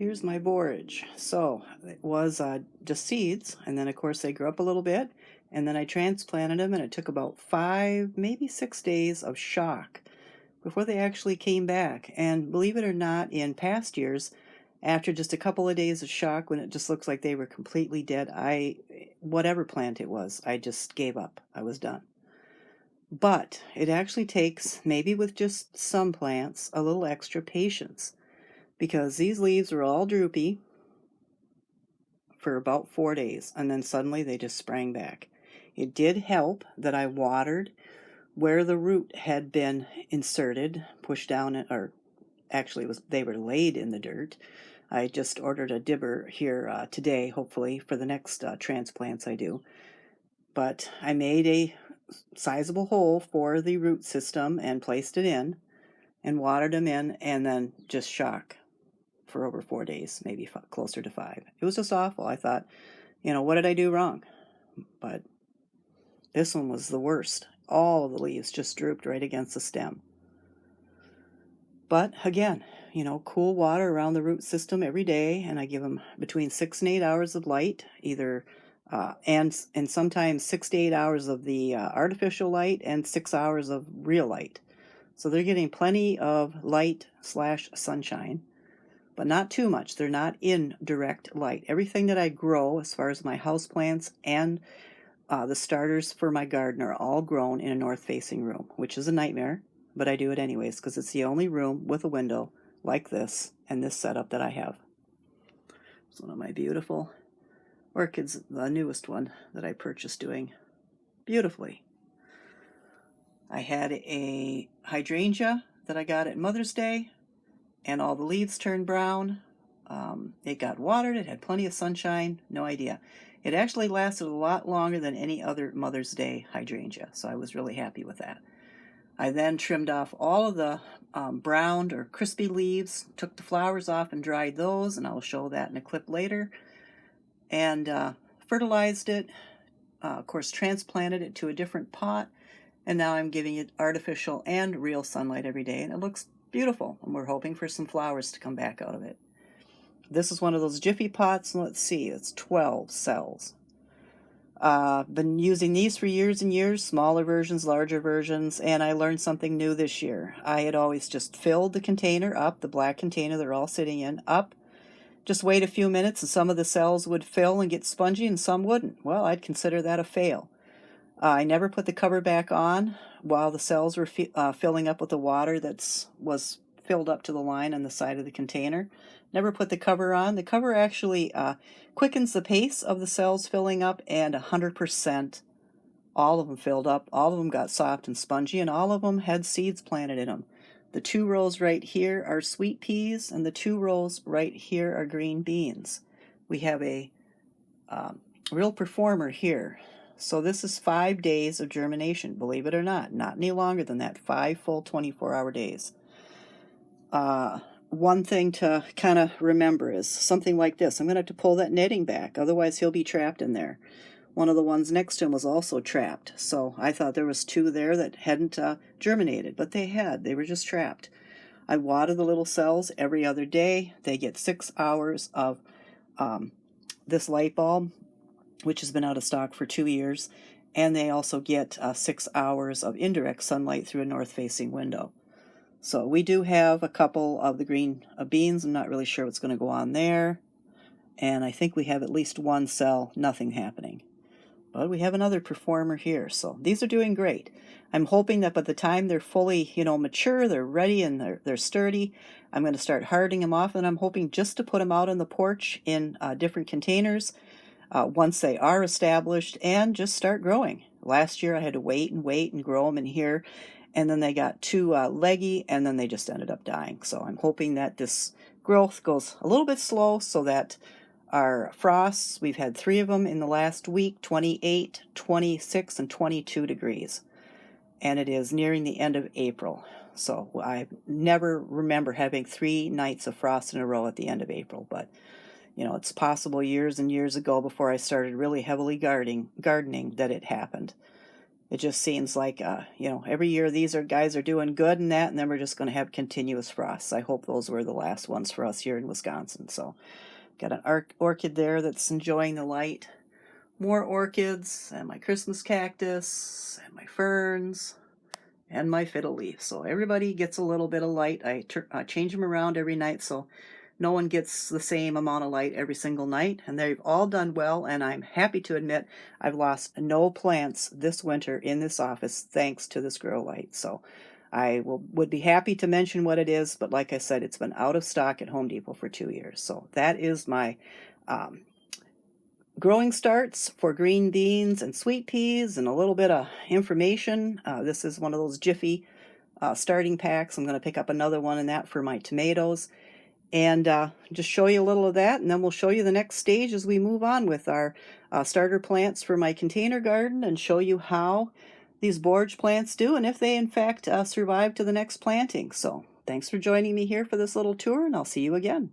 Here's my borage. So it was just seeds, and then of course they grew up a little bit, and then I transplanted them, and it took about 5, maybe 6 days of shock before they actually came back. And believe it or not, in past years, after just a couple of days of shock, when it just looks like they were completely dead, whatever plant it was, I just gave up. I was done. But it actually takes, maybe with just some plants, a little extra patience because these leaves are all droopy for about 4 days, and then suddenly they just sprang back. It did help that I watered where the root had been inserted, pushed down, or actually they were laid in the dirt. I just ordered a dibber here today, hopefully, for the next transplants I do. But I made a sizable hole for the root system and placed it in and watered them in, and then just shock for over 4 days, maybe closer to 5. It was just awful. I thought, what did I do wrong? But this one was the worst. All of the leaves just drooped right against the stem. But again, cool water around the root system every day, and I give them between 6 and 8 hours of light, either and sometimes 6 to 8 hours of the artificial light and 6 hours of real light. So they're getting plenty of light/sunshine. But not too much. They're not in direct light. Everything that I grow, as far as my houseplants and the starters for my garden, are all grown in a north-facing room, which is a nightmare, but I do it anyways because it's the only room with a window like this and this setup that I have. It's one of my beautiful orchids, the newest one that I purchased, doing beautifully. I had a hydrangea that I got at Mother's Day, and all the leaves turned brown. It got watered. It had plenty of sunshine. No idea. It actually lasted a lot longer than any other Mother's Day hydrangea, so I was really happy with that. I then trimmed off all of the browned or crispy leaves, took the flowers off and dried those, and I'll show that in a clip later, and fertilized it, of course transplanted it to a different pot, and now I'm giving it artificial and real sunlight every day, and it looks beautiful, and we're hoping for some flowers to come back out of it. This is one of those Jiffy pots, and let's see, it's 12 cells. Been using these for years and years, smaller versions, larger versions, and I learned something new this year. I had always just filled the container up, the black container they're all sitting in, up, just wait a few minutes, and some of the cells would fill and get spongy, and some wouldn't. Well, I'd consider that a fail. I never put the cover back on while the cells were filling up with the water that was filled up to the line on the side of the container. Never put the cover on. The cover actually quickens the pace of the cells filling up, and 100%, all of them filled up. All of them got soft and spongy, and all of them had seeds planted in them. The 2 rows right here are sweet peas, and the 2 rows right here are green beans. We have a real performer here. So this is 5 days of germination, believe it or not any longer than that, 5 full 24-hour days. One thing to kind of remember is something like this. I'm going to have to pull that netting back, otherwise he'll be trapped in there. One of the ones next to him was also trapped, so I thought there was 2 there that hadn't germinated, but they had. They were just trapped. I water the little cells every other day. They get 6 hours of this light bulb, which has been out of stock for 2 years, and they also get 6 hours of indirect sunlight through a north-facing window. So we do have a couple of the green beans. I'm not really sure what's going to go on there, and I think we have at least 1 cell, nothing happening. But we have another performer here, so these are doing great. I'm hoping that by the time they're fully, mature, they're ready and they're sturdy, I'm going to start hardening them off, and I'm hoping just to put them out on the porch in different containers once they are established, and just start growing. Last year I had to wait and grow them in here, and then they got too leggy, and then they just ended up dying. So I'm hoping that this growth goes a little bit slow, so that our frosts, we've had 3 of them in the last week, 28, 26, and 22 degrees. And it is nearing the end of April. So I never remember having 3 nights of frost in a row at the end of April, but it's possible years and years ago, before I started really heavily gardening, that it happened. it just seems like, every year these are guys are doing good and that, and then we're just going to have continuous frosts. I hope those were the last ones for us here in Wisconsin. So, got an orchid there that's enjoying the light. More orchids, and my Christmas cactus, and my ferns, and my fiddle leaf. So everybody gets a little bit of light. I change them around every night, so no one gets the same amount of light every single night, and they've all done well, and I'm happy to admit I've lost no plants this winter in this office thanks to this grow light. So I would be happy to mention what it is, but like I said, it's been out of stock at Home Depot for 2 years. So that is my um, growing starts for green beans and sweet peas and a little bit of information. This is one of those Jiffy starting packs. I'm going to pick up another one in that for my tomatoes and just show you a little of that, and then we'll show you the next stage as we move on with our starter plants for my container garden and show you how these borage plants do and if they in fact survive to the next planting. So thanks for joining me here for this little tour, and I'll see you again.